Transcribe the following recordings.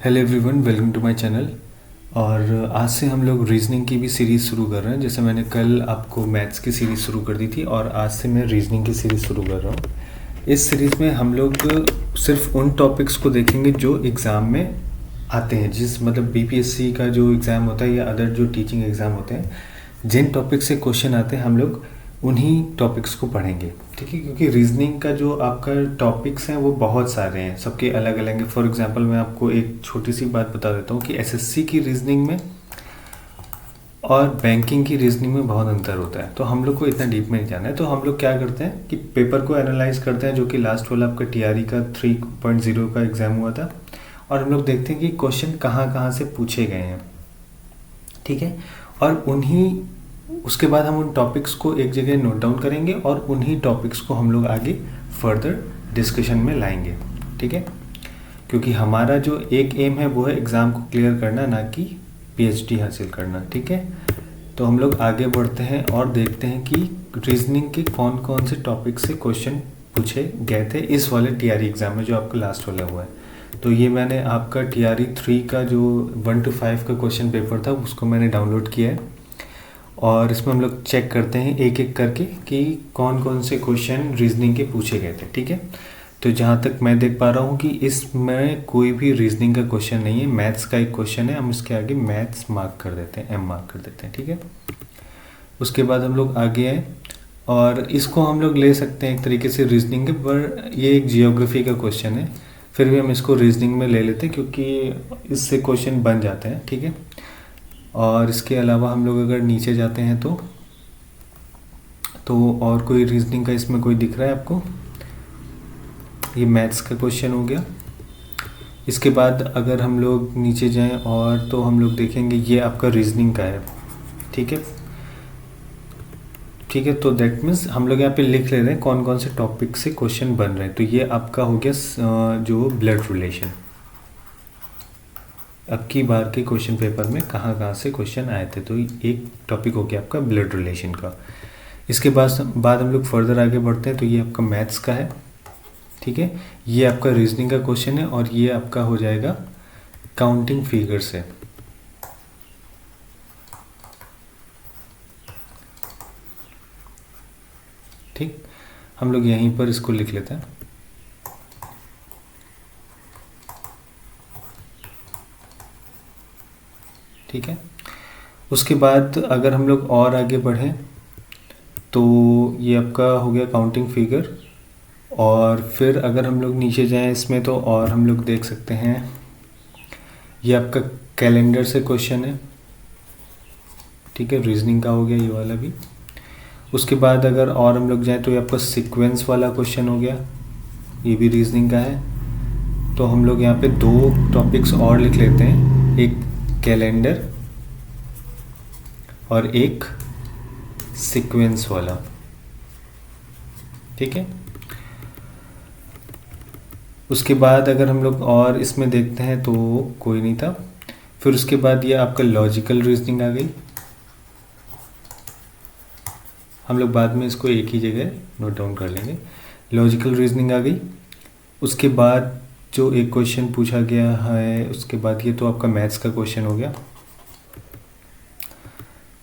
Hello everyone, welcome to my channel. और आज से हम लोग रीजनिंग की भी सीरीज़ शुरू कर रहे हैं। जैसे मैंने कल आपको मैथ्स की सीरीज़ शुरू कर दी थी और आज से मैं रीजनिंग की सीरीज़ शुरू कर रहा हूँ। इस सीरीज़ में हम लोग सिर्फ उन टॉपिक्स को देखेंगे जो एग्ज़ाम में आते हैं, जिस मतलब बीपीएससी का जो एग्ज़ाम होता है या अदर जो टीचिंग एग्ज़ाम होते हैं, जिन टॉपिक से क्वेश्चन आते हैं हम लोग उन्हीं टॉपिक्स को पढ़ेंगे। ठीक है, क्योंकि रीजनिंग का जो आपका टॉपिक्स हैं वो बहुत सारे हैं, सबके अलग अलग हैं। फॉर एग्जांपल मैं आपको एक छोटी सी बात बता देता हूँ कि एसएससी की रीजनिंग में और बैंकिंग की रीजनिंग में बहुत अंतर होता है। तो हम लोग को इतना डीप में नहीं जाना है। तो हम लोग क्या करते हैं कि पेपर को एनालाइज करते हैं, जो कि लास्ट वाला आपका टीआरई का 3.0 का एग्ज़ाम हुआ था, और हम लोग देखते हैं कि क्वेश्चन कहाँ कहाँ से पूछे गए हैं। ठीक है, और उसके बाद हम उन टॉपिक्स को एक जगह नोट डाउन करेंगे और उन्हीं टॉपिक्स को हम लोग आगे फर्दर डिस्कशन में लाएंगे। ठीक है, क्योंकि हमारा जो एक एम है वो है एग्ज़ाम को क्लियर करना, ना कि पीएचडी हासिल करना। ठीक है, तो हम लोग आगे बढ़ते हैं और देखते हैं कि रीजनिंग के कौन कौन से टॉपिक से क्वेश्चन पूछे गए थे इस वाले टीआरई एग्ज़ाम में जो आपका लास्ट वाला हुआ है। तो ये मैंने आपका टीआरई 3 का जो 1 to 5 का क्वेश्चन पेपर था उसको मैंने डाउनलोड किया है, और इसमें हम लोग चेक करते हैं एक एक करके कि कौन कौन से क्वेश्चन रीजनिंग के पूछे गए थे। ठीक है, तो जहाँ तक मैं देख पा रहा हूँ कि इसमें कोई भी रीजनिंग का क्वेश्चन नहीं है, मैथ्स का एक क्वेश्चन है। हम इसके आगे मैथ्स मार्क कर देते हैं, एम मार्क कर देते हैं। ठीक है, उसके बाद हम लोग आगे आए और इसको हम लोग ले सकते हैं एक तरीके से रीजनिंग के, पर ये एक जियोग्राफी का क्वेश्चन है, फिर भी हम इसको रीजनिंग में ले लेते हैं क्योंकि इससे क्वेश्चन बन जाते हैं। ठीक है, और इसके अलावा हम लोग अगर नीचे जाते हैं तो और कोई रीजनिंग का इसमें कोई दिख रहा है आपको? ये मैथ्स का क्वेश्चन हो गया। इसके बाद अगर हम लोग नीचे जाएं और तो हम लोग देखेंगे ये आपका रीजनिंग का है। ठीक है, ठीक है, तो दैट मीन्स हम लोग यहाँ पे लिख ले रहे हैं कौन कौन से टॉपिक से क्वेश्चन बन रहे हैं। तो ये आपका हो गया जो ब्लड रिलेशन, अब की बार के क्वेश्चन पेपर में कहाँ कहाँ से क्वेश्चन आए थे। तो एक टॉपिक हो गया आपका ब्लड रिलेशन का। इसके बाद हम लोग फर्दर आगे बढ़ते हैं। तो ये आपका मैथ्स का है। ठीक है, ये आपका रीजनिंग का क्वेश्चन है और ये आपका हो जाएगा काउंटिंग फिगर से। ठीक, हम लोग यहीं पर इसको लिख लेते हैं। ठीक है, उसके बाद अगर हम लोग और आगे बढ़ें तो ये आपका हो गया काउंटिंग फिगर, और फिर अगर हम लोग नीचे जाएं इसमें तो और हम लोग देख सकते हैं ये आपका कैलेंडर से क्वेश्चन है। ठीक है, रीजनिंग का हो गया ये वाला भी। उसके बाद अगर और हम लोग जाएं तो ये आपका सीक्वेंस वाला क्वेश्चन हो गया, ये भी रीजनिंग का है। तो हम लोग यहाँ पे दो टॉपिक्स और लिख लेते हैं, एक कैलेंडर और एक सीक्वेंस वाला। ठीक है, उसके बाद अगर हम लोग और इसमें देखते हैं तो कोई नहीं था। फिर उसके बाद ये आपका लॉजिकल रीजनिंग आ गई। हम लोग बाद में इसको एक ही जगह नोट डाउन कर लेंगे। लॉजिकल रीजनिंग आ गई। उसके बाद जो एक क्वेश्चन पूछा गया है, उसके बाद ये तो आपका मैथ्स का क्वेश्चन हो गया।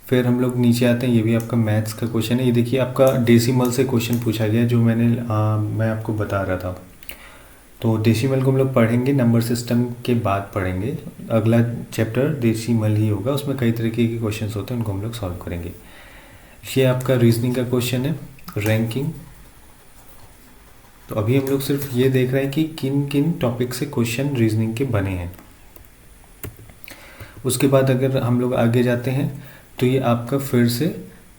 फिर हम लोग नीचे आते हैं, ये भी आपका मैथ्स का क्वेश्चन है। ये देखिए आपका डेसिमल से क्वेश्चन पूछा गया, जो मैं आपको बता रहा था। तो डेसिमल को हम लोग पढ़ेंगे, नंबर सिस्टम के बाद पढ़ेंगे। अगला चैप्टर डेसिमल ही होगा, उसमें कई तरीके के क्वेश्चंस होते हैं, उनको हम लोग सॉल्व करेंगे। ये आपका रीजनिंग का क्वेश्चन है, रैंकिंग। तो अभी हम लोग सिर्फ ये देख रहे हैं कि किन किन टॉपिक से क्वेश्चन रीजनिंग के बने हैं। उसके बाद अगर हम लोग आगे जाते हैं तो ये आपका फिर से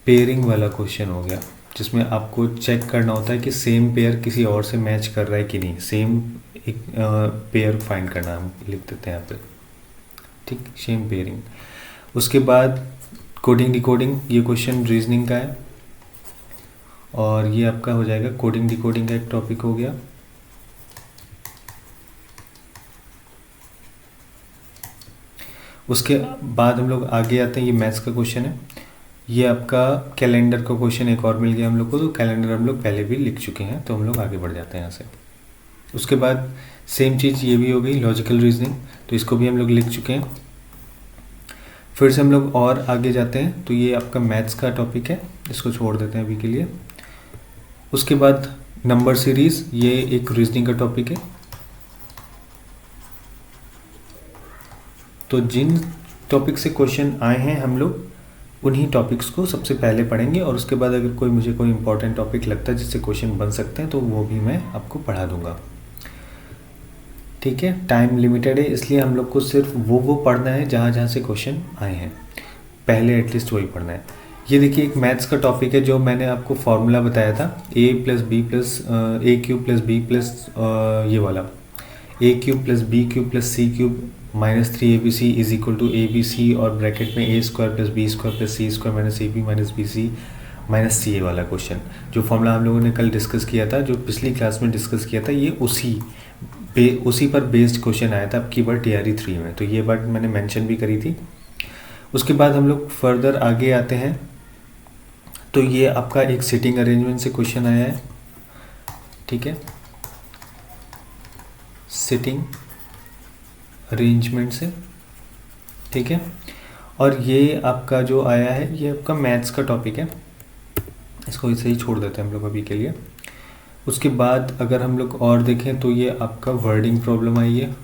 पेयरिंग वाला क्वेश्चन हो गया, जिसमें आपको चेक करना होता है कि सेम पेयर किसी और से मैच कर रहा है कि नहीं। सेम एक पेयर फाइंड करना, हम लिख देते हैं यहाँ पे। ठीक, सेम पेयरिंग। उसके बाद कोडिंग डिकोडिंग, ये क्वेश्चन रीजनिंग का है, और ये आपका हो जाएगा कोडिंग डिकोडिंग का एक टॉपिक हो गया। उसके बाद हम लोग आगे आते हैं, ये मैथ्स का क्वेश्चन है। ये आपका कैलेंडर का क्वेश्चन एक और मिल गया हम लोग को। तो कैलेंडर हम लोग पहले भी लिख चुके हैं, तो हम लोग आगे बढ़ जाते हैं यहाँ से। उसके बाद सेम चीज़ ये भी हो गई, लॉजिकल रीजनिंग। तो इसको भी हम लोग लिख चुके हैं। फिर से हम लोग और आगे जाते हैं, तो ये आपका मैथ्स का टॉपिक है, इसको छोड़ देते हैं अभी के लिए। उसके बाद नंबर सीरीज़, ये एक रीजनिंग का टॉपिक है। तो जिन टॉपिक से क्वेश्चन आए हैं हम लोग उन्हीं टॉपिक्स को सबसे पहले पढ़ेंगे, और उसके बाद अगर मुझे कोई इंपॉर्टेंट टॉपिक लगता है जिससे क्वेश्चन बन सकते हैं तो वो भी मैं आपको पढ़ा दूंगा। ठीक है, टाइम लिमिटेड है, इसलिए हम लोग को सिर्फ वो पढ़ना है जहाँ जहाँ से क्वेश्चन आए हैं, पहले एटलीस्ट वही पढ़ना है। ये देखिए एक मैथ्स का टॉपिक है जो मैंने आपको फॉर्मूला बताया था, a plus B plus A cube plus B plus ये वाला a cube plus B cube plus C cube -3abc is equal to abc और ब्रैकेट में a square plus B square plus C square minus ab minus B C minus C A वाला question, जो formula हम लोगों ने कल discuss किया था, जो पिछली क्लास में डिस्कस किया था, ये उसी पर बेस्ड क्वेश्चन आया था आपकी बार TRE 3 में, तो ये बात मैंने मेंशन भी करी थी। उसके बाद हम लोग फर्दर आगे आते हैं, तो ये आपका एक सिटिंग अरेंजमेंट से क्वेश्चन आया है। ठीक है, सिटिंग अरेंजमेंट से, ठीक है, और ये आपका जो आया है ये आपका मैथ्स का टॉपिक है, इसको ऐसे ही छोड़ देते हैं हम लोग अभी के लिए। उसके बाद अगर हम लोग और देखें तो ये आपका वर्डिंग प्रॉब्लम आई है,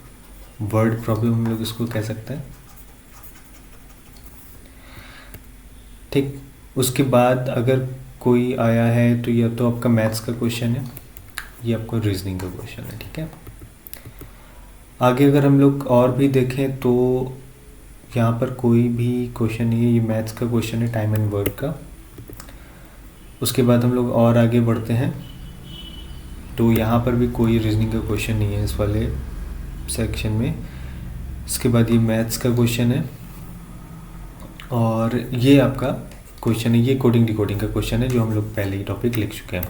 वर्ड प्रॉब्लम हम लोग इसको कह सकते हैं। ठीक, उसके बाद अगर कोई आया है तो यह तो आपका मैथ्स का क्वेश्चन है, ये आपका रीजनिंग का क्वेश्चन है। ठीक है, आगे अगर हम लोग और भी देखें तो यहाँ पर कोई भी क्वेश्चन नहीं है, ये मैथ्स का क्वेश्चन है, टाइम एंड वर्क का। उसके बाद हम लोग और आगे बढ़ते हैं, तो यहाँ पर भी कोई रीजनिंग का क्वेश्चन नहीं है इस वाले सेक्शन में। इसके बाद ये मैथ्स का क्वेश्चन है, और ये आपका क्वेश्चन है, ये कोडिंग डिकोडिंग का क्वेश्चन है जो हम लोग पहले ही टॉपिक लिख चुके हैं।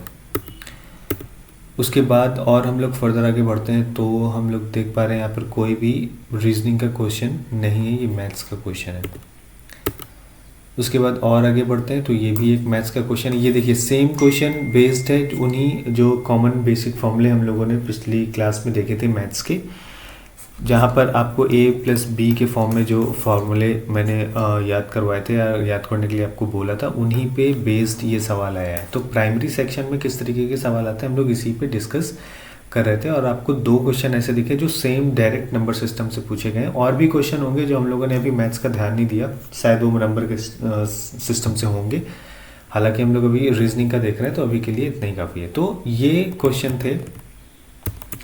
उसके बाद और हम लोग फर्दर आगे बढ़ते हैं, तो हम लोग देख पा रहे हैं यहाँ पर कोई भी रीजनिंग का क्वेश्चन नहीं है, ये मैथ्स का क्वेश्चन है। उसके बाद और आगे बढ़ते हैं, तो ये भी एक मैथ्स का क्वेश्चन है। ये देखिए सेम क्वेश्चन बेस्ड है उन्हीं जो कॉमन बेसिक फॉर्मूले हम लोगों ने पिछली क्लास में देखे थे मैथ्स के, जहाँ पर आपको a प्लस बी के फॉर्म में जो फार्मूले मैंने याद करवाए थे या याद करने के लिए आपको बोला था, उन्हीं पे बेस्ड ये सवाल आया है। तो प्राइमरी सेक्शन में किस तरीके के सवाल आते हैं हम लोग इसी पे डिस्कस कर रहे थे, और आपको 2 क्वेश्चन ऐसे दिखे जो सेम डायरेक्ट नंबर सिस्टम से पूछे गए हैं। और भी क्वेश्चन होंगे जो हम लोगों ने अभी मैथ्स का ध्यान नहीं दिया, शायद वो नंबर के सिस्टम से होंगे, हालांकि हम लोग अभी रीजनिंग का देख रहे हैं, तो अभी के लिए इतना ही काफ़ी है। तो ये क्वेश्चन थे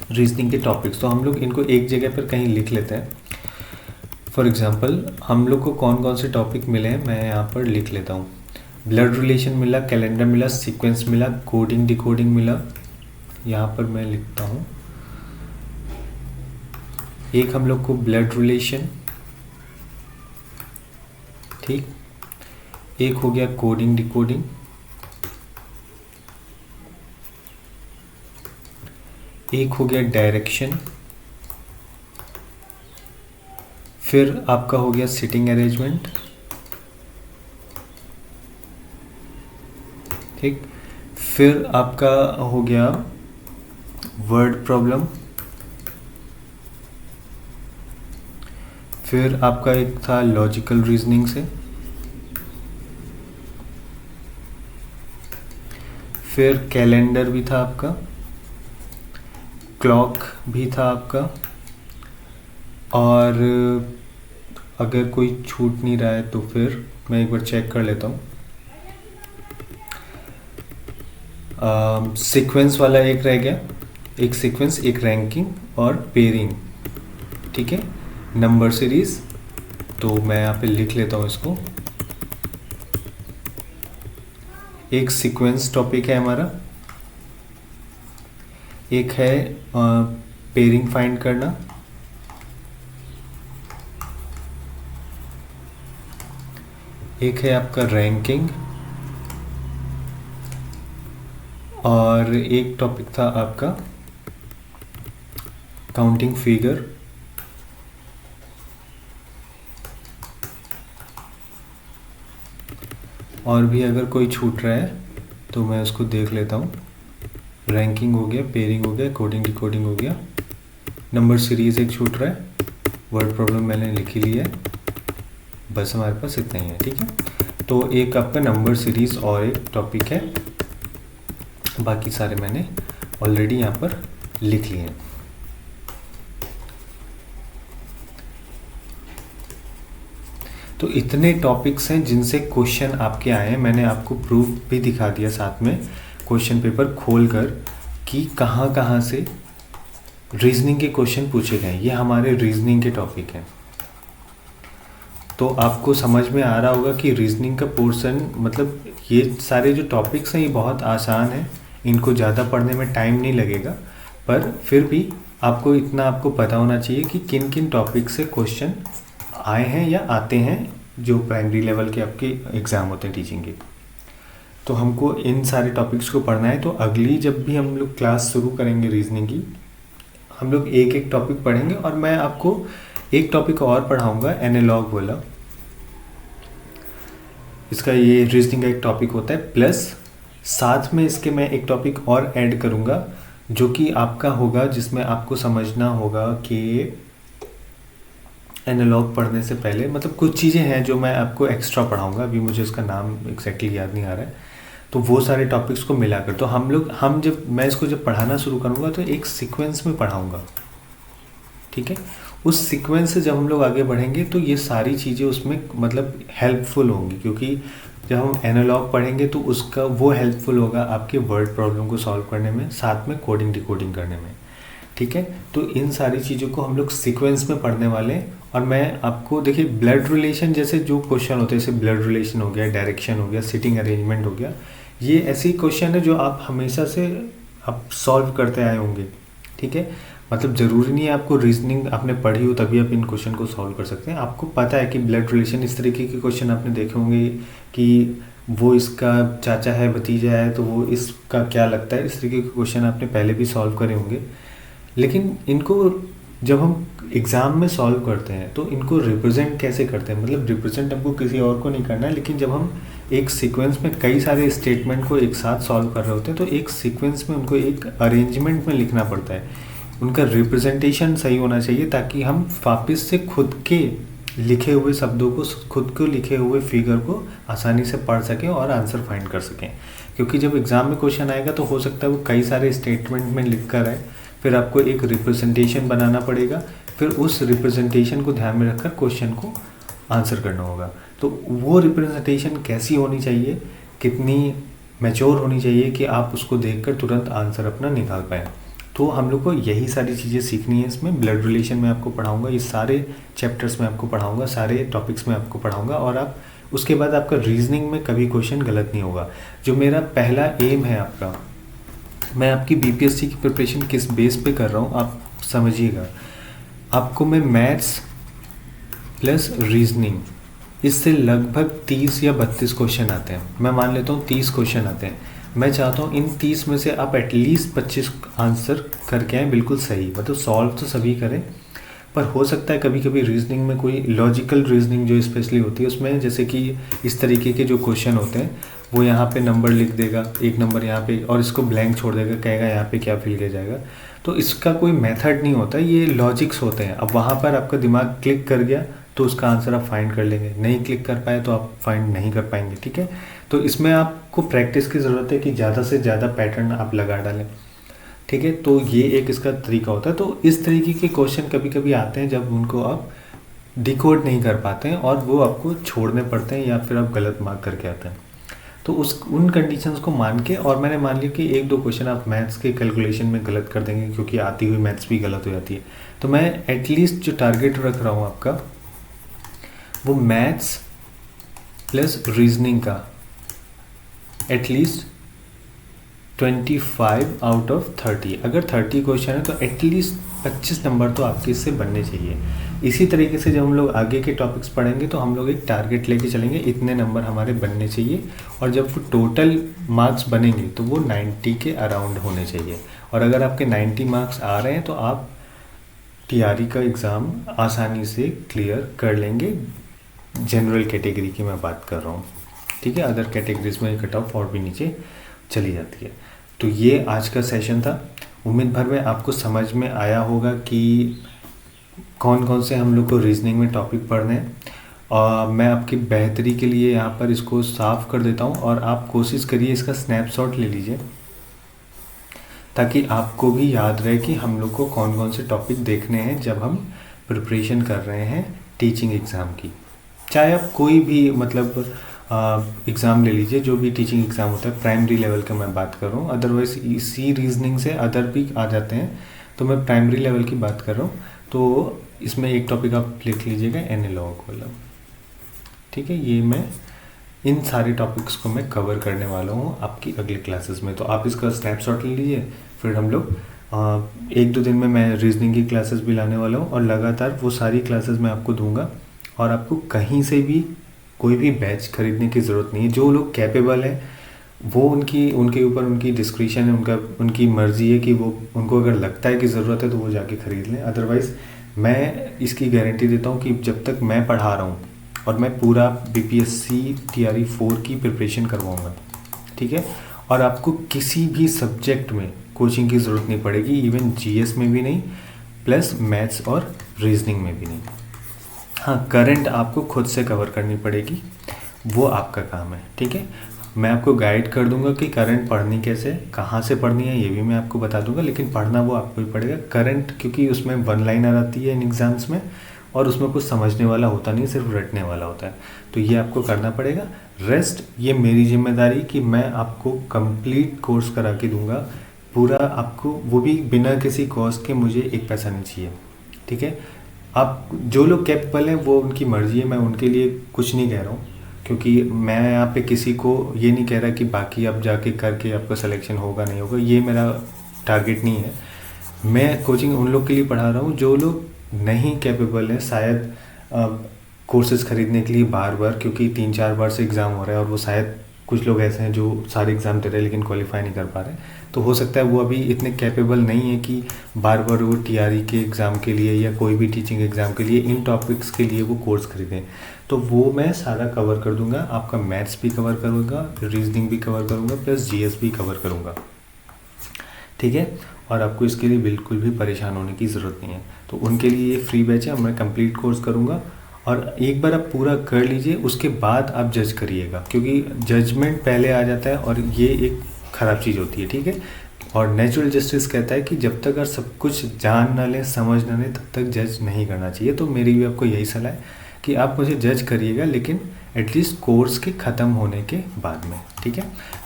रीजनिंग के टॉपिक्स, तो हम लोग इनको एक जगह पर कहीं लिख लेते हैं। फॉर एग्जांपल हम लोग को कौन कौन से टॉपिक मिले हैं मैं यहाँ पर लिख लेता हूँ। ब्लड रिलेशन मिला, कैलेंडर मिला, सीक्वेंस मिला, कोडिंग डिकोडिंग मिला, यहाँ पर मैं लिखता हूँ। एक हम लोग को ब्लड रिलेशन, ठीक, एक हो गया कोडिंग डिकोडिंग, एक हो गया डायरेक्शन, फिर आपका हो गया सिटिंग अरेंजमेंट, ठीक, फिर आपका हो गया वर्ड प्रॉब्लम, फिर आपका एक था लॉजिकल रीजनिंग से, फिर कैलेंडर भी था आपका, क्लॉक भी था आपका, और अगर कोई छूट नहीं रहा है तो फिर मैं एक बार चेक कर लेता हूँ। सीक्वेंस वाला एक रह गया, एक सीक्वेंस, एक रैंकिंग और पेयरिंग, ठीक है, नंबर सीरीज। तो मैं यहाँ पे लिख लेता हूँ इसको। एक सीक्वेंस टॉपिक है हमारा, एक है पेयरिंग फाइंड करना, एक है आपका रैंकिंग, और एक टॉपिक था आपका काउंटिंग फिगर। और भी अगर कोई छूट रहा है तो मैं उसको देख लेता हूँ। रैंकिंग हो गया, पेयरिंग हो गया, कोडिंग डिकोडिंग हो गया, नंबर सीरीज एक छूट रहा है, वर्ड प्रॉब्लम मैंने लिख ही लिया है, बस हमारे पास इतना ही है। ठीक है, तो एक आपका नंबर सीरीज़ और एक टॉपिक है, बाकी सारे मैंने ऑलरेडी यहाँ पर लिख लिए हैं। तो इतने टॉपिक्स हैं जिनसे क्वेश्चन आपके आए हैं। मैंने आपको प्रूफ भी दिखा दिया साथ में क्वेश्चन पेपर खोल कर कि कहाँ कहाँ से रीजनिंग के क्वेश्चन पूछे गए। ये हमारे रीजनिंग के टॉपिक हैं। तो आपको समझ में आ रहा होगा कि रीजनिंग का पोर्शन, मतलब ये सारे जो टॉपिक्स हैं ये बहुत आसान है, इनको ज़्यादा पढ़ने में टाइम नहीं लगेगा, पर फिर भी आपको इतना आपको पता होना चाहिए कि किन किन टॉपिक से क्वेश्चन आए हैं या आते हैं जो प्राइमरी लेवल के आपके एग्ज़ाम होते हैं टीचिंग के। तो हमको इन सारे टॉपिक्स को पढ़ना है। तो अगली जब भी हम लोग क्लास शुरू करेंगे रीजनिंग की, हम लोग एक एक टॉपिक पढ़ेंगे और मैं आपको एक टॉपिक और पढ़ाऊंगा, एनालॉग वाला। इसका ये रीजनिंग का एक टॉपिक होता है, प्लस साथ में इसके मैं एक टॉपिक और ऐड करूंगा जो कि आपका होगा, जिसमें आपको समझना होगा कि एनालॉग पढ़ने से पहले मतलब कुछ चीज़ें हैं जो मैं आपको एक्स्ट्रा पढ़ाऊंगा, अभी मुझे उसका नाम एग्जैक्टली याद नहीं आ रहा है। तो वो सारे टॉपिक्स को मिलाकर, तो मैं इसको जब पढ़ाना शुरू करूंगा तो एक सीक्वेंस में पढ़ाऊंगा। ठीक है, उस सीक्वेंस से जब हम लोग आगे बढ़ेंगे तो ये सारी चीज़ें उसमें मतलब हेल्पफुल होंगी, क्योंकि जब हम एनालॉग पढ़ेंगे तो उसका वो हेल्पफुल होगा आपके वर्ड प्रॉब्लम को सॉल्व करने में, साथ में कोडिंग डिकोडिंग करने में। ठीक है, तो इन सारी चीज़ों को हम लोग सीक्वेंस में पढ़ने वाले हैं। और मैं आपको देखिए, ब्लड रिलेशन जैसे जो क्वेश्चन होते हैं, जैसे ब्लड रिलेशन हो गया, डायरेक्शन हो गया, सिटिंग अरेंजमेंट हो गया, ये ऐसी क्वेश्चन है जो आप हमेशा से आप सॉल्व करते आए होंगे। ठीक है, मतलब ज़रूरी नहीं है आपको रीजनिंग आपने पढ़ी हो तभी आप इन क्वेश्चन को सॉल्व कर सकते हैं। आपको पता है कि ब्लड रिलेशन, इस तरीके के क्वेश्चन आपने देखे होंगे कि वो इसका चाचा है, भतीजा है, तो वो इसका क्या लगता है, इस तरीके के क्वेश्चन आपने पहले भी सॉल्व करे होंगे। लेकिन इनको जब हम एग्ज़ाम में सॉल्व करते हैं तो इनको रिप्रेजेंट कैसे करते हैं, मतलब रिप्रेजेंट हमको किसी और को नहीं करना है, लेकिन जब हम एक सीक्वेंस में कई सारे स्टेटमेंट को एक साथ सॉल्व कर रहे होते हैं तो एक सीक्वेंस में उनको एक अरेंजमेंट में लिखना पड़ता है। उनका रिप्रेजेंटेशन सही होना चाहिए ताकि हम वापस से खुद के लिखे हुए शब्दों को, खुद को लिखे हुए फिगर को आसानी से पढ़ सकें और आंसर फाइंड कर सकें। क्योंकि जब एग्ज़ाम में क्वेश्चन आएगा तो हो सकता है वो कई सारे स्टेटमेंट में लिख कर आए, फिर आपको एक रिप्रेजेंटेशन बनाना पड़ेगा, फिर उस रिप्रेजेंटेशन को ध्यान में रखकर क्वेश्चन को आंसर करना होगा। तो वो रिप्रेजेंटेशन कैसी होनी चाहिए, कितनी मैच्योर होनी चाहिए कि आप उसको देखकर तुरंत आंसर अपना निकाल पाएँ। तो हम लोग को यही सारी चीज़ें सीखनी है इसमें। ब्लड रिलेशन में आपको पढ़ाऊंगा, ये सारे चैप्टर्स में आपको पढ़ाऊंगा, सारे टॉपिक्स में आपको पढ़ाऊंगा, और आप उसके बाद आपका रीजनिंग में कभी क्वेश्चन गलत नहीं होगा। जो मेरा पहला एम है आपका, मैं आपकी बीपीएससी की प्रिपरेशन किस बेस पे कर रहा हूँ आप समझिएगा। आपको मैं मैथ्स प्लस रीजनिंग, इससे लगभग 30 या 32 क्वेश्चन आते हैं। मैं मान लेता हूँ 30 क्वेश्चन आते हैं। मैं चाहता हूँ इन 30 में से आप एटलीस्ट 25 आंसर करके आएँ बिल्कुल सही, मतलब सॉल्व तो सभी करें, पर हो सकता है कभी कभी रीजनिंग में कोई लॉजिकल रीजनिंग जो स्पेशली होती है उसमें, जैसे कि इस तरीके के जो क्वेश्चन होते हैं, वो यहाँ पे नंबर लिख देगा, एक नंबर यहाँ पे, और इसको ब्लैंक छोड़ देगा, कहेगा यहाँ पे क्या फिल किया जाएगा। तो इसका कोई मेथड नहीं होता, ये लॉजिक्स होते हैं। अब वहाँ पर आपका दिमाग क्लिक कर गया तो उसका आंसर आप फाइंड कर लेंगे, नहीं क्लिक कर पाए तो आप फाइंड नहीं कर पाएंगे। ठीक है, तो इसमें आपको प्रैक्टिस की ज़रूरत है कि ज़्यादा से ज़्यादा पैटर्न आप लगा डालें। ठीक है, तो ये एक इसका तरीका होता है। तो इस तरीके के क्वेश्चन कभी कभी आते हैं जब उनको आप डिकोड नहीं कर पाते हैं और वो आपको छोड़ने पड़ते हैं या फिर आप गलत मार्क करके आते हैं। तो उन कंडीशंस को मान के, और मैंने मान लिया कि एक दो क्वेश्चन आप मैथ्स के कैलकुलेशन में गलत कर देंगे क्योंकि आती हुई मैथ्स भी गलत हो जाती है, तो मैं एटलीस्ट जो टारगेट रख रहा हूँ आपका, वो मैथ्स प्लस रीजनिंग का एटलीस्ट 25 आउट ऑफ 30। अगर 30 क्वेश्चन है तो एटलीस्ट 25 नंबर तो आपके इससे बनने चाहिए। इसी तरीके से जब हम लोग आगे के टॉपिक्स पढ़ेंगे तो हम लोग एक टारगेट लेके चलेंगे, इतने नंबर हमारे बनने चाहिए, और जब वो टोटल मार्क्स बनेंगे तो वो 90 के अराउंड होने चाहिए। और अगर आपके 90 मार्क्स आ रहे हैं तो आप टीआरई का एग्ज़ाम आसानी से क्लियर कर लेंगे। जनरल कैटेगरी की मैं बात कर रहा हूँ। ठीक है, अदर कैटेगरीज में कट ऑफ और भी नीचे चली जाती है। तो ये आज का सेशन था। उम्मीद भर में आपको समझ में आया होगा कि कौन कौन से हम लोग को रीजनिंग में टॉपिक पढ़ने हैं। और मैं आपकी बेहतरी के लिए यहाँ पर इसको साफ़ कर देता हूँ और आप कोशिश करिए इसका स्नैपशॉट ले लीजिए, ताकि आपको भी याद रहे कि हम लोग को कौन कौन से टॉपिक देखने हैं जब हम प्रिपरेशन कर रहे हैं टीचिंग एग्ज़ाम की। चाहे आप कोई भी मतलब एग्ज़ाम ले लीजिए, जो भी टीचिंग एग्ज़ाम होता है प्राइमरी लेवल का मैं बात कर रहा हूँ, अदरवाइज़ इसी रीजनिंग से अदर भी आ जाते हैं, तो मैं प्राइमरी लेवल की बात कर रहा हूँ। तो इसमें एक टॉपिक आप लिख लीजिएगा एनालॉग वाला, ठीक है। ये मैं इन सारे टॉपिक्स को मैं कवर करने वाला हूँ आपकी अगले क्लासेस में, तो आप इसका स्नैपशॉट ले लीजिए। फिर हम लोग 1-2 दिन में मैं रीजनिंग की क्लासेस भी लाने वाला हूँ और लगातार वो सारी क्लासेस मैं आपको दूंगा। और आपको कहीं से भी कोई भी बैच खरीदने की ज़रूरत नहीं है। जो लोग कैपेबल हैं वो उनके ऊपर उनकी डिस्क्रिप्शन है, उनकी मर्ज़ी है कि वो उनको अगर लगता है कि ज़रूरत है तो वो जाके ख़रीद लें। अदरवाइज़ मैं इसकी गारंटी देता हूँ कि जब तक मैं पढ़ा रहा हूँ और मैं पूरा BPSC TRE 4 की प्रिपरेशन करवाऊँगा, ठीक है। और आपको किसी भी सब्जेक्ट में कोचिंग की ज़रूरत नहीं पड़ेगी, इवन GS में भी नहीं, प्लस मैथ्स और रीजनिंग में भी नहीं। हाँ, करंट आपको खुद से कवर करनी पड़ेगी, वो आपका काम है, ठीक है। मैं आपको गाइड कर दूंगा कि करंट पढ़नी कैसे, कहाँ से पढ़नी है, ये भी मैं आपको बता दूंगा, लेकिन पढ़ना वो आपको ही पड़ेगा। करंट क्योंकि उसमें 1 लाइनर आती है इन एग्ज़ाम्स में और उसमें कुछ समझने वाला होता नहीं, सिर्फ रटने वाला होता है, तो ये आपको करना पड़ेगा। रेस्ट ये मेरी जिम्मेदारी कि मैं आपको कंप्लीट कोर्स करा के दूंगा पूरा आपको, वो भी बिना किसी कॉस्ट के, मुझे 1 पैसा नहीं चाहिए, ठीक है। आप जो लोग कैपेबल हैं वो उनकी मर्ज़ी है, मैं उनके लिए कुछ नहीं कह रहा हूँ, क्योंकि मैं यहाँ पे किसी को ये नहीं कह रहा कि बाकी आप जाके करके आपका सिलेक्शन होगा नहीं होगा, ये मेरा टारगेट नहीं है। मैं कोचिंग उन लोग के लिए पढ़ा रहा हूँ जो लोग नहीं कैपेबल हैं, शायद कोर्सेज़ ख़रीदने के लिए बार बार, क्योंकि 3-4 बार से एग्ज़ाम हो रहा है और वो शायद कुछ लोग ऐसे हैं जो सारे एग्ज़ाम दे रहे हैं लेकिन क्वालिफाई नहीं कर पा रहे, तो हो सकता है वो अभी इतने कैपेबल नहीं है कि बार बार वो TRE के एग्ज़ाम के लिए या कोई भी टीचिंग एग्ज़ाम के लिए इन टॉपिक्स के लिए वो कोर्स खरीदें। तो वो मैं सारा कवर कर दूंगा, आपका मैथ्स भी कवर करूँगा, रीजनिंग भी कवर करूँगा, प्लस GS भी कवर करूँगा, ठीक है। और आपको इसके लिए बिल्कुल भी परेशान होने की ज़रूरत नहीं है। तो उनके लिए ये फ्री बैच है, मैं कंप्लीट कोर्स करूँगा। और एक बार आप पूरा कर लीजिए, उसके बाद आप जज करिएगा, क्योंकि जजमेंट पहले आ जाता है और ये एक ख़राब चीज़ होती है, ठीक है। और नेचुरल जस्टिस कहता है कि जब तक अगर सब कुछ जान ना लें, समझ ना लें, तब तक जज नहीं करना चाहिए। तो मेरी भी आपको यही सलाह है कि आप मुझे जज करिएगा, लेकिन एटलीस्ट कोर्स के ख़त्म होने के बाद में, ठीक है।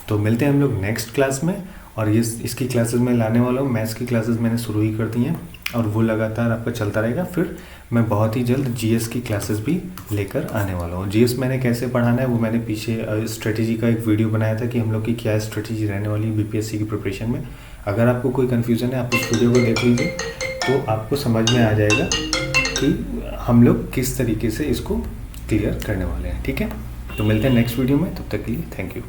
तो मिलते हैं हम लोग नेक्स्ट क्लास में। और ये इसकी क्लासेस मैं लाने वाला हूँ, मैथ्स की क्लासेस मैंने शुरू ही कर दी हैं और वो लगातार आपका चलता रहेगा। फिर मैं बहुत ही जल्द GS की क्लासेस भी लेकर आने वाला हूँ। GS मैंने कैसे पढ़ाना है वो मैंने पीछे स्ट्रेटेजी का एक वीडियो बनाया था कि हम लोग की क्या स्ट्रेटेजी रहने वाली है BPSC की प्रिपरेशन में। अगर आपको कोई कन्फ्यूज़न है आप उस वीडियो को देख लीजिए, तो आपको समझ में आ जाएगा कि हम लोग किस तरीके से इसको क्लियर करने वाले हैं, ठीक है। तो मिलते हैं नेक्स्ट वीडियो में, तब तक के लिए थैंक यू।